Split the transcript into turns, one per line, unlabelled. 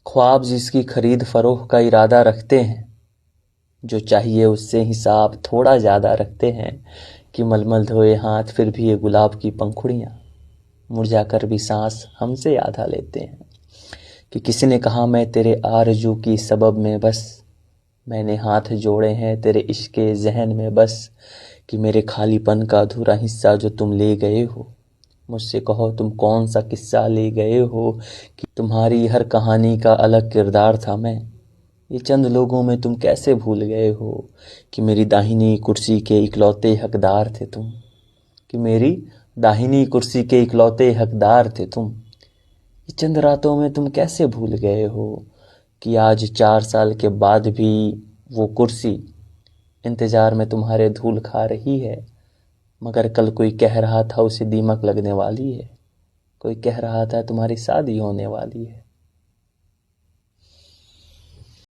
ख्वाब जिसकी खरीद फरोख्त का इरादा रखते हैं, जो चाहिए उससे हिसाब थोड़ा ज़्यादा रखते हैं, कि मलमल धोए हाथ फिर भी ये गुलाब की पंखुड़ियाँ मुरझा कर भी सांस हमसे आधा लेते हैं। कि किसी ने कहा मैं तेरे आरज़ू की सबब में बस, मैंने हाथ जोड़े हैं तेरे इश्क़ के ज़हन में बस। कि मेरे खालीपन का अधूरा हिस्सा जो तुम ले गए हो, मुझसे कहो तुम कौन सा किस्सा ले गए हो। कि तुम्हारी हर कहानी का अलग किरदार था मैं, ये चंद लोगों में तुम कैसे भूल गए हो। कि मेरी दाहिनी कुर्सी के इकलौते हकदार थे तुम, कि मेरी दाहिनी कुर्सी के इकलौते हकदार थे तुम, ये चंद रातों में तुम कैसे भूल गए हो। कि आज 4 साल के बाद भी वो कुर्सी इंतज़ार में तुम्हारे धूल खा रही है। मगर कल कोई कह रहा था उसे दीमक लगने वाली है, कोई कह रहा था तुम्हारी शादी होने वाली है।